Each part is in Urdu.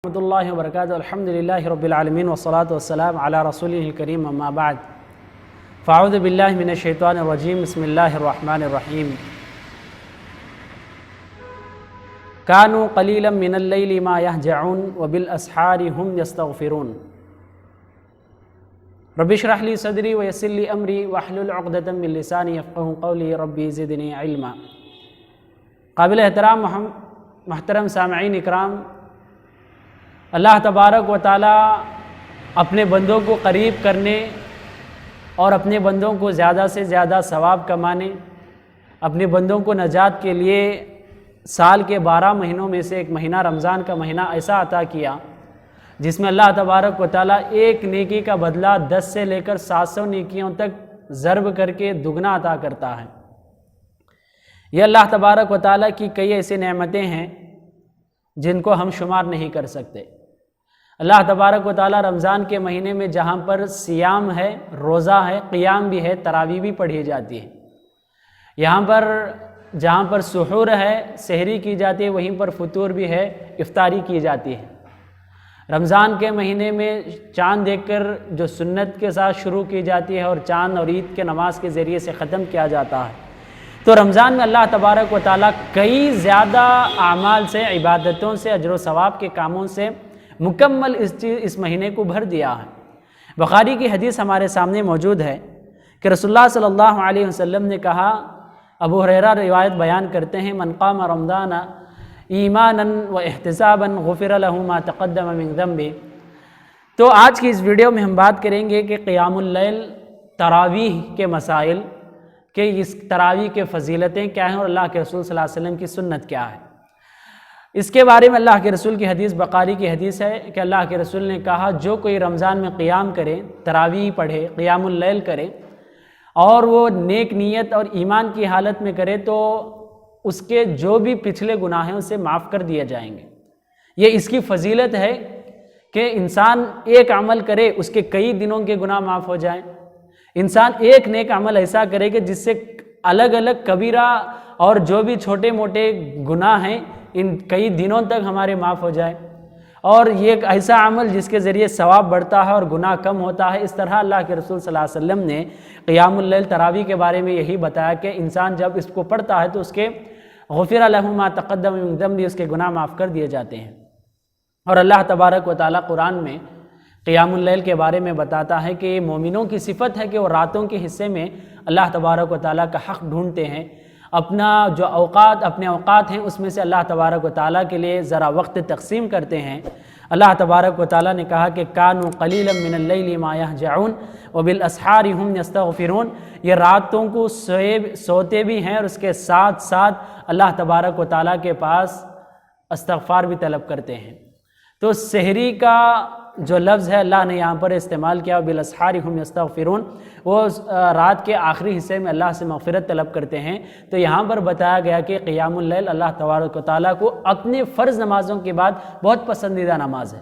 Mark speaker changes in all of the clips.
Speaker 1: ورحمۃ اللہ وبرکاتہ الحمدللہ رب العالمین والصلاة والسلام علی رسولہ الکریم اما بعد فاعوذ باللہ من الشیطان الرجیم بسم اللہ الرحمن الرحیم کانوا قلیلا من اللیل ما یہجعون وبالاسحار ہم یستغفرون رب اشرح لی صدری ویسر لی امری واحلل عقدۃ من لسانی یفقهوا قولی ربی زدنی علما۔ قابل احترام محترم سامعین اکرام، اللہ تبارک و تعالیٰ اپنے بندوں کو قریب کرنے اور اپنے بندوں کو زیادہ سے زیادہ ثواب کمانے، اپنے بندوں کو نجات کے لیے سال کے 12 مہینوں میں سے ایک مہینہ رمضان کا مہینہ ایسا عطا کیا جس میں اللہ تبارک و تعالیٰ ایک نیکی کا بدلہ 10 سے لے کر 700 نیکیوں تک ضرب کر کے دگنا عطا کرتا ہے۔ یہ اللہ تبارک و تعالیٰ کی کئی ایسی نعمتیں ہیں جن کو ہم شمار نہیں کر سکتے۔ اللہ تبارک و تعالیٰ رمضان کے مہینے میں جہاں پر صیام ہے، روزہ ہے، قیام بھی ہے، تراویح بھی پڑھی جاتی ہے، یہاں پر جہاں پر سحور ہے، سحری کی جاتی ہے، وہیں پر فطور بھی ہے، افطاری کی جاتی ہے۔ رمضان کے مہینے میں چاند دیکھ کر جو سنت کے ساتھ شروع کی جاتی ہے اور چاند اور عید کے نماز کے ذریعے سے ختم کیا جاتا ہے، تو رمضان میں اللہ تبارک و تعالیٰ کئی زیادہ اعمال سے، عبادتوں سے، اجر و ثواب کے کاموں سے مکمل اس مہینے کو بھر دیا ہے۔ بخاری کی حدیث ہمارے سامنے موجود ہے کہ رسول اللہ صلی اللہ علیہ وسلم نے کہا، ابو ہریرہ روایت بیان کرتے ہیں، من قام رمضان ایمانا و احتسابا غفر له ما تقدم من ذنبه۔ تو آج کی اس ویڈیو میں ہم بات کریں گے کہ قیام اللیل، تراویح کے مسائل، کہ اس تراویح کے فضیلتیں کیا ہیں اور اللہ کے رسول صلی اللہ علیہ وسلم کی سنت کیا ہے۔ اس کے بارے میں اللہ کے رسول کی حدیث، بخاری کی حدیث ہے کہ اللہ کے رسول نے کہا، جو کوئی رمضان میں قیام کرے، تراویح پڑھے، قیام اللیل کرے اور وہ نیک نیت اور ایمان کی حالت میں کرے تو اس کے جو بھی پچھلے گناہ ہیں اسے معاف کر دیے جائیں گے۔ یہ اس کی فضیلت ہے کہ انسان ایک عمل کرے، اس کے کئی دنوں کے گناہ معاف ہو جائیں۔ انسان ایک نیک عمل ایسا کرے کہ جس سے الگ الگ کبیرہ اور جو بھی چھوٹے موٹے گناہ ہیں ان کئی دنوں تک ہمارے معاف ہو جائے، اور یہ ایک ایسا عمل جس کے ذریعے ثواب بڑھتا ہے اور گناہ کم ہوتا ہے۔ اس طرح اللہ کے رسول صلی اللہ علیہ وسلم نے قیام اللیل، تراویح کے بارے میں یہی بتایا کہ انسان جب اس کو پڑھتا ہے تو اس کے غفر لہ ما تقدم من ذنبہ، اس کے گناہ معاف کر دیے جاتے ہیں۔ اور اللہ تبارک و تعالیٰ قرآن میں قیام اللیل کے بارے میں بتاتا ہے کہ مومنوں کی صفت ہے کہ وہ راتوں کے حصے میں اللہ تبارک و تعالیٰ کا حق ڈھونڈتے ہیں، اپنے اوقات ہیں اس میں سے اللہ تبارک و تعالیٰ کے لیے ذرا وقت تقسیم کرتے ہیں۔ اللہ تبارک و تعالیٰ نے کہا کہ کانوا قلیلا من اللیل ما یہجعون وبالاسحار ہم یستغفرون، یہ راتوں کو سوتے بھی ہیں اور اس کے ساتھ ساتھ اللہ تبارک و تعالیٰ کے پاس استغفار بھی طلب کرتے ہیں۔ تو سحری کا جو لفظ ہے اللہ نے یہاں پر استعمال کیا، بالاسحار ہم یستغفرون، وہ رات کے آخری حصے میں اللہ سے مغفرت طلب کرتے ہیں۔ تو یہاں پر بتایا گیا کہ قیام اللیل اللہ تبارک و تعالیٰ کو اپنے فرض نمازوں کے بعد بہت پسندیدہ نماز ہے۔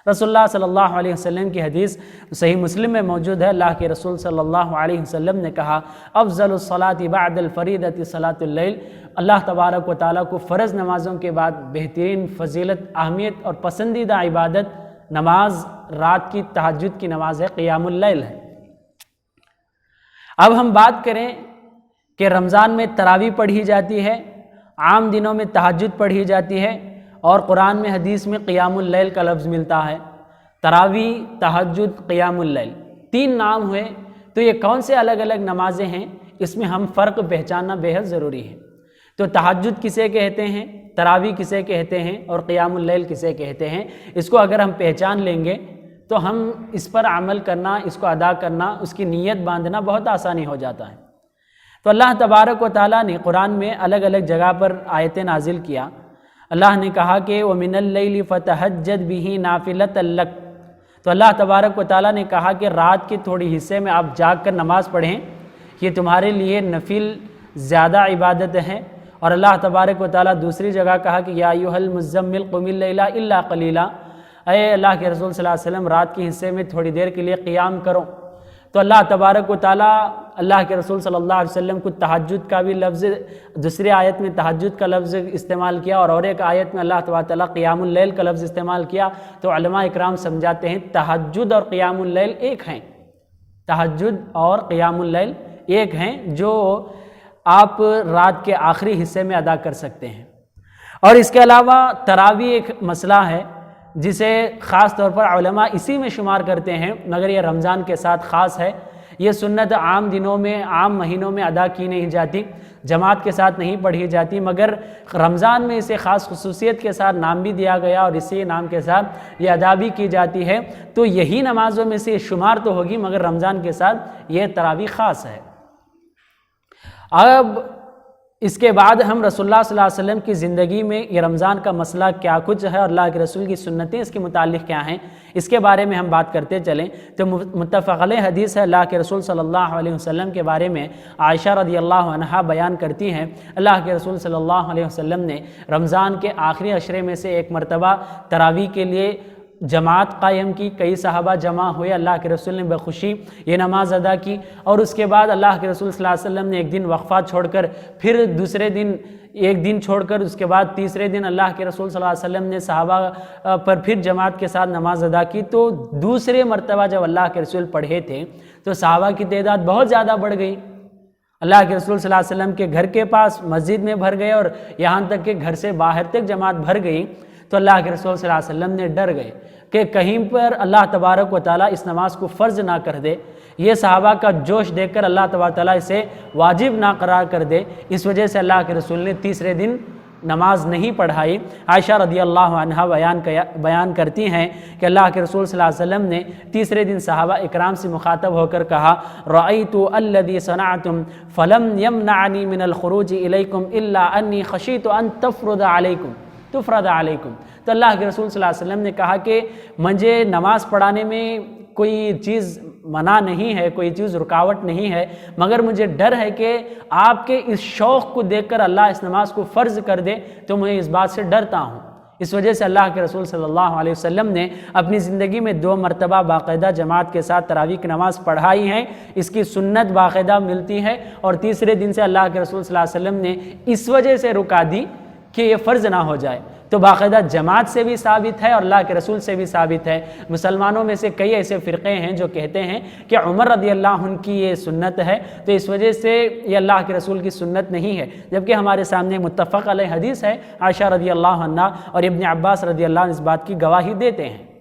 Speaker 1: رسول اللہ صلی اللہ علیہ وسلم کی حدیث صحیح مسلم میں موجود ہے، اللہ کے رسول صلی اللہ علیہ وسلم نے کہا، افضل الصلاۃ بعد الفریضۃ صلاۃ اللیل، اللہ تبارک و تعالیٰ کو فرض نمازوں کے بعد بہترین فضیلت، اہمیت اور پسندیدہ عبادت نماز رات کی تہجد کی نماز ہے، قیام اللیل ہے۔ اب ہم بات کریں کہ رمضان میں تراویح پڑھی جاتی ہے، عام دنوں میں تہجد پڑھی جاتی ہے، اور قرآن میں حدیث میں قیام اللیل کا لفظ ملتا ہے۔ تراویح، تہجد، قیام اللیل، 3 نام ہوئے، تو یہ کون سے الگ الگ نمازیں ہیں، اس میں ہم فرق پہچاننا بے حد ضروری ہے۔ تو تہجد کسے کہتے ہیں، تراویح کسے کہتے ہیں اور قیام اللیل کسے کہتے ہیں، اس کو اگر ہم پہچان لیں گے تو ہم اس پر عمل کرنا، اس کو ادا کرنا، اس کی نیت باندھنا بہت آسانی ہو جاتا ہے۔ تو اللہ تبارک و تعالیٰ نے قرآن میں الگ الگ جگہ پر آیتیں نازل کیا۔ اللہ نے کہا کہ وَمِنَ اللَّيْلِ فَتَهَجَّدْ بِهِ نَافِلَةً لَكَ، تو اللہ تبارک و تعالیٰ نے کہا کہ رات کے تھوڑی حصے میں آپ جاگ کر نماز پڑھیں، یہ تمہارے لیے نفل زیادہ عبادت ہے۔ اور اللہ تبارک و تعالیٰ دوسری جگہ کہا کہ یا ایھا المزمل قم اللیل الا قلیلا، اے اللہ کے رسول صلی اللہ علیہ وسلم رات کے حصے میں تھوڑی دیر کے لیے قیام کرو۔ تو اللہ تبارک و تعالیٰ اللہ کے رسول صلی اللہ علیہ وسلم کو تہجد کا بھی لفظ، دوسری آیت میں تہجد کا لفظ استعمال کیا اور ایک آیت میں اللہ تبارک تعالیٰ قیام اللیل کا لفظ استعمال کیا، تو علماء اکرام سمجھاتے ہیں تہجد اور قیام اللیل ایک ہیں، تہجد اور قیام اللیل ایک ہیں جو آپ رات کے آخری حصے میں ادا کر سکتے ہیں۔ اور اس کے علاوہ تراویح ایک مسئلہ ہے جسے خاص طور پر علماء اسی میں شمار کرتے ہیں، مگر یہ رمضان کے ساتھ خاص ہے۔ یہ سنت عام دنوں میں، عام مہینوں میں ادا کی نہیں جاتی، جماعت کے ساتھ نہیں پڑھی جاتی، مگر رمضان میں اسے خاص خصوصیت کے ساتھ نام بھی دیا گیا اور اسی نام کے ساتھ یہ ادا بھی کی جاتی ہے۔ تو یہی نمازوں میں سے شمار تو ہوگی، مگر رمضان کے ساتھ یہ تراویح خاص ہے۔ اب اس کے بعد ہم رسول اللہ صلی اللہ علیہ وسلم کی زندگی میں یہ رمضان کا مسئلہ کیا کچھ ہے اور اللہ کے رسول کی سنتیں اس کے متعلق کیا ہیں، اس کے بارے میں ہم بات کرتے چلیں تو متفق علیہ حدیث ہے۔ اللہ کے رسول صلی اللہ علیہ وسلم کے بارے میں عائشہ رضی اللہ عنہا بیان کرتی ہیں، اللہ کے رسول صلی اللہ علیہ وسلم نے رمضان کے آخری عشرے میں سے ایک مرتبہ تراویح کے لیے جماعت قائم کی، کئی صحابہ جمع ہوئے، اللہ کے رسول نے بخوشی یہ نماز ادا کی، اور اس کے بعد اللہ کے رسول صلی اللہ علیہ وسلم نے ایک دن وقفہ چھوڑ کر پھر دوسرے دن ایک دن چھوڑ کر اس کے بعد تیسرے دن اللہ کے رسول صلی اللہ علیہ وسلم نے صحابہ پر پھر جماعت کے ساتھ نماز ادا کی۔ تو دوسرے مرتبہ جب اللہ کے رسول پڑھے تھے تو صحابہ کی تعداد بہت زیادہ بڑھ گئی، اللہ کے رسول صلی اللہ علیہ وسلم کے گھر کے پاس مسجد میں بھر گئے اور یہاں تک کہ گھر سے باہر تک جماعت بھر گئی۔ تو اللہ کے رسول صلی اللہ علیہ وسلم نے ڈر گئے کہ کہیں پر اللہ تبارک و تعالیٰ اس نماز کو فرض نہ کر دے، یہ صحابہ کا جوش دیکھ کر اللہ تبارک و تعالیٰ اسے واجب نہ قرار کر دے، اس وجہ سے اللہ کے رسول نے تیسرے دن نماز نہیں پڑھائی۔ عائشہ رضی اللہ عنہا بیان کرتی ہیں کہ اللہ کے رسول صلی اللہ علیہ وسلم نے تیسرے دن صحابہ اکرام سے مخاطب ہو کر کہا، رأیت الذی صنعتم فلم یمنعنی من الخروج الیکم الا انی خشیت ان تفرض علیکم۔ تو اللہ کے رسول صلی اللہ علیہ وسلم نے کہا کہ مجھے نماز پڑھانے میں کوئی چیز منع نہیں ہے، کوئی چیز رکاوٹ نہیں ہے، مگر مجھے ڈر ہے کہ آپ کے اس شوق کو دیکھ کر اللہ اس نماز کو فرض کر دے، تو میں اس بات سے ڈرتا ہوں۔ اس وجہ سے اللہ کے رسول صلی اللہ علیہ وسلم نے اپنی زندگی میں 2 مرتبہ باقاعدہ جماعت کے ساتھ تراویح کی نماز پڑھائی ہے، اس کی سنت باقاعدہ ملتی ہے، اور تیسرے دن سے اللہ کے رسول صلی اللہ علیہ وسلم نے اس وجہ سے رکا دی کہ یہ فرض نہ ہو جائے۔ تو باقاعدہ جماعت سے بھی ثابت ہے اور اللہ کے رسول سے بھی ثابت ہے۔ مسلمانوں میں سے کئی ایسے فرقے ہیں جو کہتے ہیں کہ عمر رضی اللہ عنہ کی یہ سنت ہے، تو اس وجہ سے یہ اللہ کے رسول کی سنت نہیں ہے، جبکہ ہمارے سامنے متفق علیہ حدیث ہے، عائشہ رضی اللہ عنہ اور ابن عباس رضی اللہ عنہ اس بات کی گواہی دیتے ہیں۔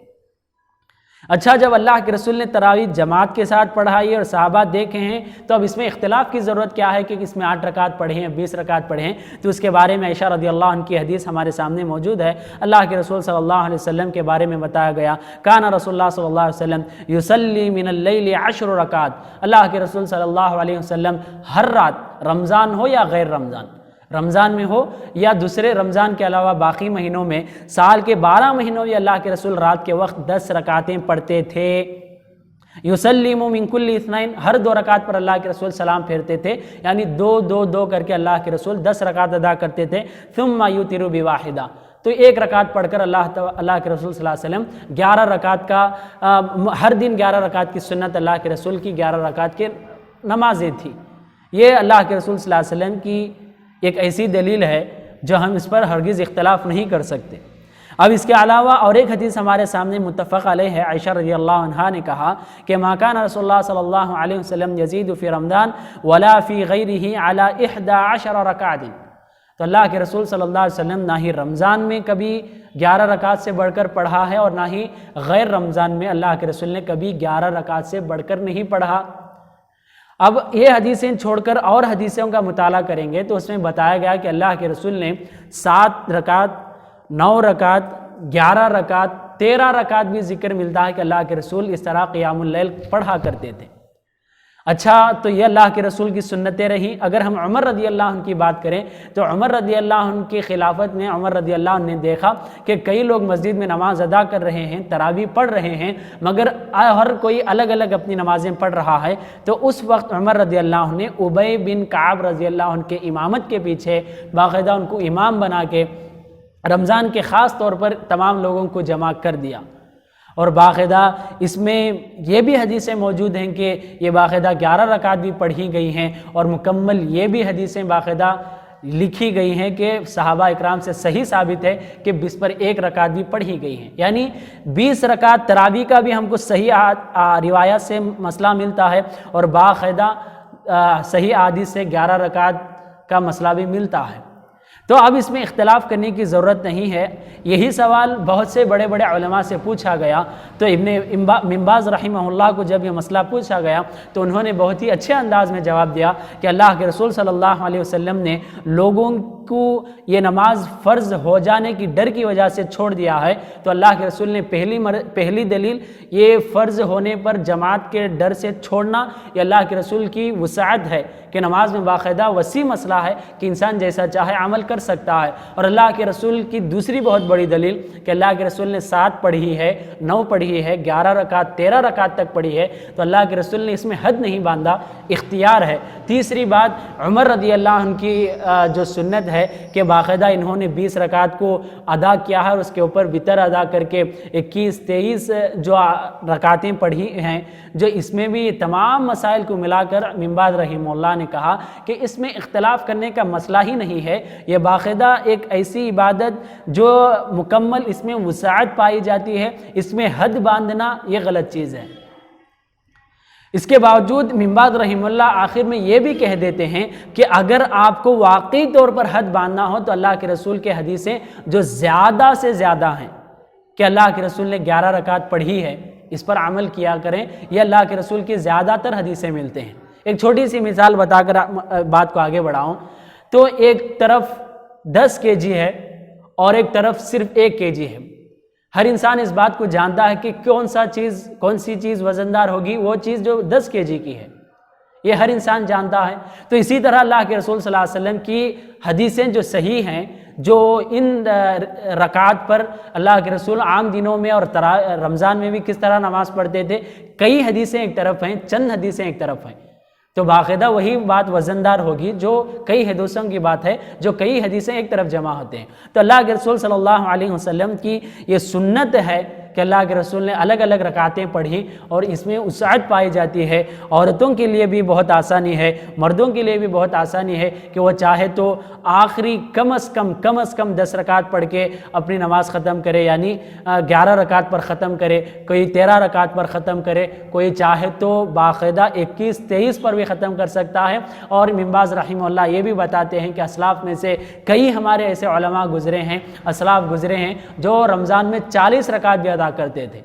Speaker 1: اچھا، جب اللہ کے رسول نے تراویح جماعت کے ساتھ پڑھائی اور صحابہ دیکھے ہیں، تو اب اس میں اختلاف کی ضرورت کیا ہے کہ اس میں 8 رکعت پڑھیں ہیں 20 رکعت پڑھیں ہیں، تو اس کے بارے میں عائشہ رضی اللہ عنہ کی حدیث ہمارے سامنے موجود ہے۔ اللہ کے رسول صلی اللہ علیہ وسلم کے بارے میں بتایا گیا، کان رسول اللہ صلی اللہ علیہ وسلم یصلی من اللیل 10 رکعات، اللہ کے رسول صلی اللہ علیہ وسلم ہر رات، رمضان ہو یا غیر رمضان میں ہو یا دوسرے رمضان کے علاوہ باقی مہینوں میں، سال کے 12 مہینوں میں اللہ کے رسول رات کے وقت 10 رکعتیں پڑھتے تھے۔ یسلم من کل اثنین، ہر 2 رکعت پر اللہ کے رسول سلام پھیرتے تھے، یعنی 2 کر کے اللہ کے رسول 10 رکعت ادا کرتے تھے۔ ثم یوتر بواحدہ، تو 1 رکعت پڑھ کر اللہ کے رسول صلی اللہ علیہ وسلم 11 رکعت کا ہر دن 11 رکعت کی سنت اللہ کے رسول کی 11 رکعت کی نمازیں تھی۔ یہ اللہ کے رسول صلی اللہ علیہ وسلم کی ایک ایسی دلیل ہے جو ہم اس پر ہرگز اختلاف نہیں کر سکتے۔ اب اس کے علاوہ اور ایک حدیث ہمارے سامنے متفق علیہ ہے، عائشہ رضی اللہ عنہا نے کہا کہ ما کان رسول اللہ صلی اللہ علیہ وسلم یزید فی رمضان ولا فی غیرہ علی 11 رکعت، تو اللہ کے رسول صلی اللہ علیہ وسلم نہ ہی رمضان میں کبھی 11 رکعت سے بڑھ کر پڑھا ہے اور نہ ہی غیر رمضان میں اللہ کے رسول نے کبھی 11 رکعت سے بڑھ کر نہیں پڑھا۔ اب یہ حدیثیں چھوڑ کر اور حدیثوں کا مطالعہ کریں گے تو اس میں بتایا گیا کہ اللہ کے رسول نے 7 رکعت، 9 رکعت، 11 رکعت، 13 رکعت بھی ذکر ملتا ہے کہ اللہ کے رسول اس طرح قیام اللیل پڑھا کرتے تھے۔ اچھا، تو یہ اللہ کے رسول کی سنتیں رہیں۔ اگر ہم عمر رضی اللہ عنہ کی بات کریں تو عمر رضی اللہ عنہ کی خلافت میں عمر رضی اللہ عنہ نے دیکھا کہ کئی لوگ مسجد میں نماز ادا کر رہے ہیں، تراویح پڑھ رہے ہیں، مگر ہر کوئی الگ الگ اپنی نمازیں پڑھ رہا ہے۔ تو اس وقت عمر رضی اللہ عنہ نے ابی بن کعب رضی اللہ عنہ کے امامت کے پیچھے باقاعدہ ان کو امام بنا کے رمضان کے خاص طور پر تمام لوگوں کو جمع کر دیا، اور باقاعدہ اس میں یہ بھی حدیثیں موجود ہیں کہ یہ باقاعدہ 11 رکعت بھی پڑھی گئی ہیں، اور مکمل یہ بھی حدیثیں باقاعدہ لکھی گئی ہیں کہ صحابہ اکرام سے صحیح ثابت ہے کہ بس پر 1 رکعت بھی پڑھی گئی ہیں، یعنی 20 رکعت تراویح کا بھی ہم کو صحیح روایات سے مسئلہ ملتا ہے، اور باقاعدہ صحیح احادیث سے 11 رکعت کا مسئلہ بھی ملتا ہے۔ تو اب اس میں اختلاف کرنے کی ضرورت نہیں ہے۔ یہی سوال بہت سے بڑے بڑے علماء سے پوچھا گیا، تو ابن باز رحمہ اللہ کو جب یہ مسئلہ پوچھا گیا تو انہوں نے بہت ہی اچھے انداز میں جواب دیا کہ اللہ کے رسول صلی اللہ علیہ وسلم نے لوگوں کو یہ نماز فرض ہو جانے کی ڈر کی وجہ سے چھوڑ دیا ہے، تو اللہ کے رسول نے پہلی دلیل یہ فرض ہونے پر جماعت کے ڈر سے چھوڑنا، یہ اللہ کے رسول کی وسعت ہے کہ نماز میں باقاعدہ وسیع مسئلہ ہے کہ انسان جیسا چاہے عمل کر سکتا ہے۔ اور اللہ کے رسول کی دوسری بہت بڑی دلیل کہ اللہ کے رسول نے 7 پڑھی ہے، 9 پڑھی ہے، 11 رکعت 13 رکعت تک پڑھی ہے، تو اللہ کے رسول نے اس میں حد نہیں باندھا، اختیار ہے۔ تیسری بات عمر رضی اللہ عنہ کی جو سنت ہے کہ باقاعدہ انہوں نے 20 رکعت کو ادا کیا ہے، اور اس کے اوپر وتر ادا کر کے 21-23 جو رکعتیں پڑھی ہیں، جو اس میں بھی تمام مسائل کو ملا کر ابن باز رحمہ اللہ نے کہا کہ اس میں اختلاف کرنے کا مسئلہ ہی نہیں ہے، یہ باقاعدہ ایک ایسی عبادت جو مکمل اس میں وسعت پائی جاتی ہے، اس میں حد باندھنا یہ غلط چیز ہے۔ اس کے باوجود ابن باز رحمہ اللہ آخر میں یہ بھی کہہ دیتے ہیں کہ اگر آپ کو واقعی طور پر حد باندھنا ہو تو اللہ کے رسول کے حدیثیں جو زیادہ سے زیادہ ہیں کہ اللہ کے رسول نے 11 رکعت پڑھی ہے، اس پر عمل کیا کریں، یہ اللہ کے رسول کی زیادہ تر حدیثیں ملتے ہیں۔ ایک چھوٹی سی مثال بتا کر بات کو آگے بڑھاؤں تو ایک طرف 10 kg ہے اور ایک طرف صرف 1 kg ہے۔ ہر انسان اس بات کو جانتا ہے کہ کون سی چیز وزندار ہوگی، وہ چیز جو 10 kg کی ہے، یہ ہر انسان جانتا ہے۔ تو اسی طرح اللہ کے رسول صلی اللہ علیہ وسلم کی حدیثیں جو صحیح ہیں، جو ان رکعات پر اللہ کے رسول عام دنوں میں اور رمضان میں بھی کس طرح نماز پڑھتے تھے، کئی حدیثیں ایک طرف ہیں، چند حدیثیں ایک طرف ہیں، تو باقاعدہ وہی بات وزندار ہوگی جو کئی حدیثوں کی بات ہے، جو کئی حدیثیں ایک طرف جمع ہوتے ہیں۔ تو اللہ کے رسول صلی اللہ علیہ وسلم کی یہ سنت ہے کہ اللہ کے رسول نے الگ الگ رکعتیں پڑھی، اور اس میں وسعت پائی جاتی ہے۔ عورتوں کے لیے بھی بہت آسانی ہے، مردوں کے لیے بھی بہت آسانی ہے کہ وہ چاہے تو آخری کم از کم 10 رکعت پڑھ کے اپنی نماز ختم کرے، یعنی 11 رکعت پر ختم کرے، کوئی 13 رکعت پر ختم کرے، کوئی چاہے تو باقاعدہ 21-23 پر بھی ختم کر سکتا ہے۔ اور ابن باز رحمہ اللہ یہ بھی بتاتے ہیں کہ اسلاف میں سے کئی ہمارے ایسے علماء اسلاف گزرے ہیں جو رمضان میں 40 رکعت بھی ادا کرتے تھے۔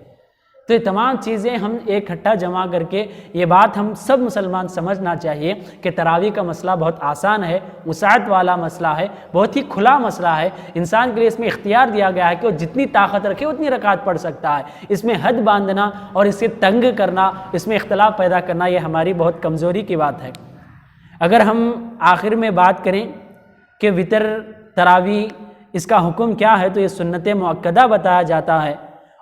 Speaker 1: تو یہ تمام چیزیں ہم ایک ہٹا جمع کر کے یہ بات ہم سب مسلمان سمجھنا چاہیے کہ تراویح کا مسئلہ بہت آسان ہے، وسعت والا مسئلہ ہے، بہت ہی کھلا مسئلہ ہے۔ انسان کے لیے اس میں اختیار دیا گیا ہے کہ وہ جتنی طاقت رکھے اتنی رکعت پڑھ سکتا ہے۔ اس میں حد باندھنا اور اسے تنگ کرنا، اس میں اختلاف پیدا کرنا، یہ ہماری بہت کمزوری کی بات ہے۔ اگر ہم آخر میں بات کریں کہ وتر تراویح اس کا حکم کیا ہے، تو یہ سنت مؤکدہ بتایا جاتا ہے،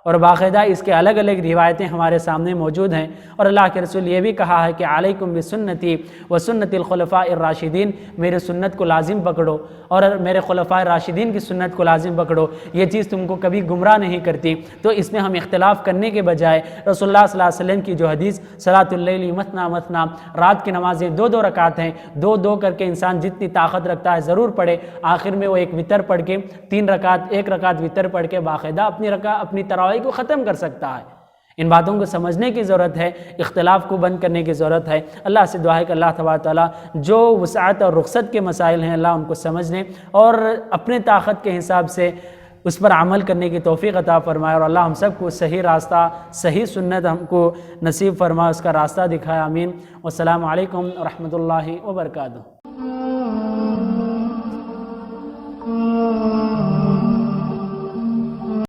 Speaker 1: اور باقاعدہ اس کے الگ الگ روایتیں ہمارے سامنے موجود ہیں۔ اور اللہ کے رسول یہ بھی کہا ہے کہ علیکم بسنتی و سنت الخلفاء الراشدین، میرے سنت کو لازم پکڑو اور میرے خلفاء راشدین کی سنت کو لازم پکڑو، یہ چیز تم کو کبھی گمراہ نہیں کرتی۔ تو اس میں ہم اختلاف کرنے کے بجائے رسول اللہ صلی اللہ علیہ وسلم کی جو حدیث صلاۃ اللیل مثنی مثنی، رات کی نمازیں 2 رکعت ہیں، 2 کر کے انسان جتنی طاقت رکھتا ہے ضرور پڑھے، آخر میں وہ ایک وتر پڑھ کے 3 رکعت 1 رکعت وتر پڑھ کے باقاعدہ اپنی تراویح کو ختم کر سکتا ہے۔ ان باتوں کو سمجھنے کی ضرورت ہے، اختلاف کو بند کرنے کی ضرورت ہے۔ اللہ سے دعا ہے کہ اللہ تبارک تعالیٰ جو وسعت اور رخصت کے مسائل ہیں اللہ ان کو سمجھنے اور اپنے طاقت کے حساب سے اس پر عمل کرنے کی توفیق عطا فرمائے، اور اللہ ہم سب کو صحیح راستہ، صحیح سنت ہم کو نصیب فرمائے، اس کا راستہ دکھائے، آمین۔ والسلام علیکم ورحمۃ اللہ وبرکاتہ۔